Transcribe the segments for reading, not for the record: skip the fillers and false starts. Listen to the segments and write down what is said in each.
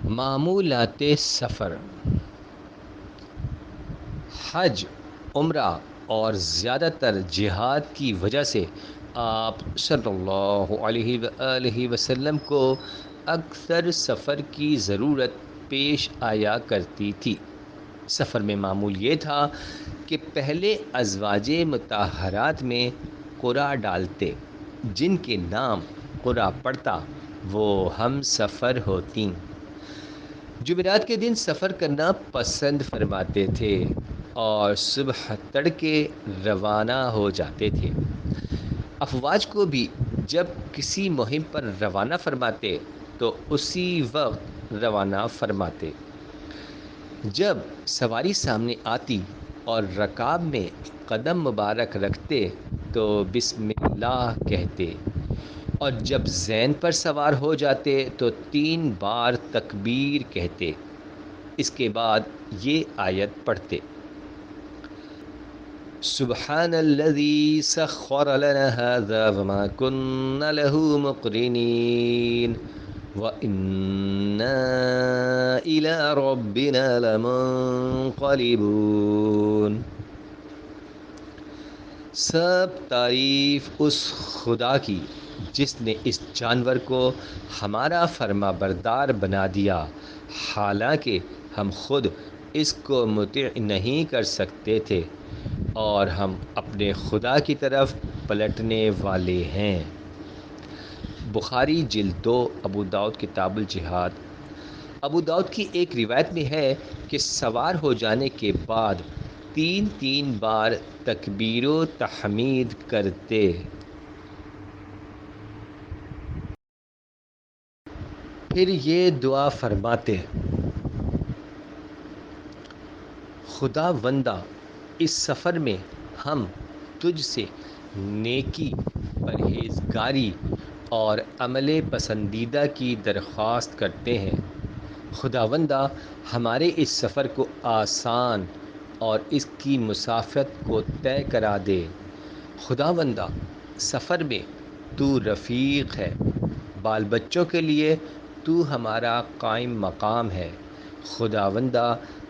معمولات سفر، حج، عمرہ اور زیادہ تر جہاد کی وجہ سے آپ صلی اللہ علیہ وآلہ وسلم کو اکثر سفر کی ضرورت پیش آیا کرتی تھی۔ سفر میں معمول یہ تھا کہ پہلے ازواج مطہرات میں قرعہ ڈالتے، جن کے نام قرعہ پڑتا وہ ہم سفر ہوتیں۔ جمعرات کے دن سفر کرنا پسند فرماتے تھے اور صبح تڑکے روانہ ہو جاتے تھے۔ افواج کو بھی جب کسی مہم پر روانہ فرماتے تو اسی وقت روانہ فرماتے۔ جب سواری سامنے آتی اور رکاب میں قدم مبارک رکھتے تو بسم اللہ کہتے، اور جب زین پر سوار ہو جاتے تو 3 بار تکبیر کہتے۔ اس کے بعد یہ آیت پڑھتے: سبحان الذي سخر لنا هذا وما كنا له مقرنين وإنا إلى ربنا لمنقلبون۔ سب تعریف اس خدا کی جس نے اس جانور کو ہمارا فرما بردار بنا دیا، حالانکہ ہم خود اس کو مطیع نہیں کر سکتے تھے، اور ہم اپنے خدا کی طرف پلٹنے والے ہیں۔ بخاری جلد 2، ابو داؤد کتاب الجہاد۔ ابو داؤد کی ایک روایت میں ہے کہ سوار ہو جانے کے بعد 3 بار تکبیر و تحمید کرتے۔ پھر یہ دعا فرماتے: خدا وندہ، اس سفر میں ہم تجھ سے نیکی، پرہیزگاری اور عمل پسندیدہ کی درخواست کرتے ہیں۔ خداوندہ، ہمارے اس سفر کو آسان اور اس کی مسافت کو طے کرا دے۔ خداوندہ، سفر میں تو رفیق ہے، بال بچوں کے لیے تو ہمارا قائم مقام ہے۔ خداوندہ،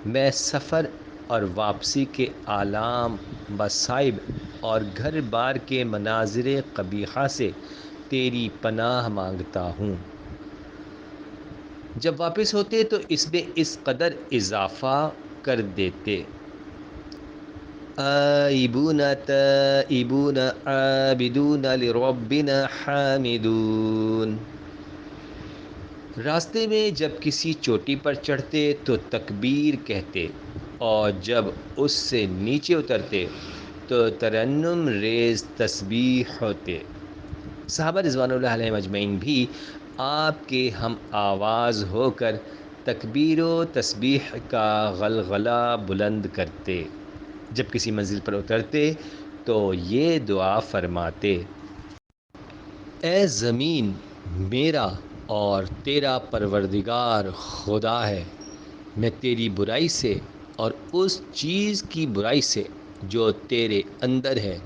میں سفر اور واپسی کے آلام، مصائب اور گھر بار کے مناظر قبیحہ سے تیری پناہ مانگتا ہوں۔ جب واپس ہوتے تو اس میں اس قدر اضافہ کر دیتے: آئبون تائبون عابدون لربنا حامدون۔ راستے میں جب کسی چوٹی پر چڑھتے تو تکبیر کہتے، اور جب اس سے نیچے اترتے تو ترنم ریز تسبیح ہوتے۔ صحابہ رضوان اللہ علیہم اجمعین بھی آپ کے ہم آواز ہو کر تکبیر و تسبیح کا غلغلہ بلند کرتے۔ جب کسی منزل پر اترتے تو یہ دعا فرماتے: اے زمین میرا اور تیرا پروردگار خدا ہے، میں تیری برائی سے اور اس چیز کی برائی سے جو تیرے اندر ہے،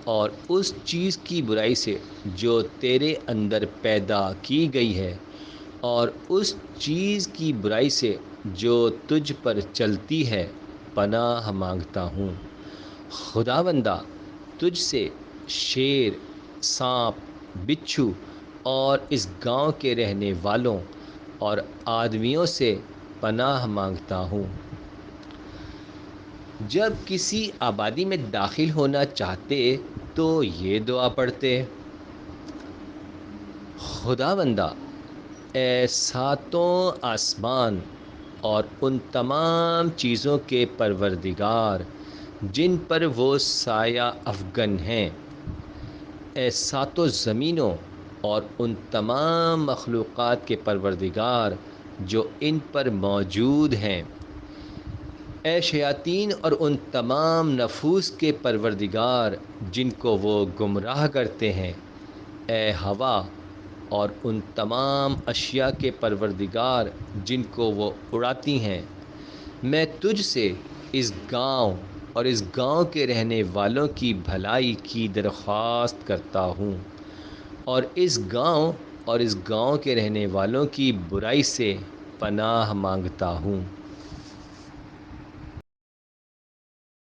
اور اس چیز کی برائی سے جو تیرے اندر پیدا کی گئی ہے، اور اس چیز کی برائی سے جو تجھ پر چلتی ہے، پناہ مانگتا ہوں۔ خداوندہ، تجھ سے شیر، سانپ، بچھو اور اس گاؤں کے رہنے والوں اور آدمیوں سے پناہ مانگتا ہوں۔ جب کسی آبادی میں داخل ہونا چاہتے تو یہ دعا پڑھتے: خداوندہ، اے ساتوں آسمان اور ان تمام چیزوں کے پروردگار جن پر وہ سایہ افگن ہیں، اے ساتوں زمینوں اور ان تمام مخلوقات کے پروردگار جو ان پر موجود ہیں، اے شیاطین اور ان تمام نفوس کے پروردگار جن کو وہ گمراہ کرتے ہیں، اے ہوا اور ان تمام اشیاء کے پروردگار جن کو وہ اڑاتی ہیں، میں تجھ سے اس گاؤں اور اس گاؤں کے رہنے والوں کی بھلائی کی درخواست کرتا ہوں، اور اس گاؤں اور اس گاؤں کے رہنے والوں کی برائی سے پناہ مانگتا ہوں۔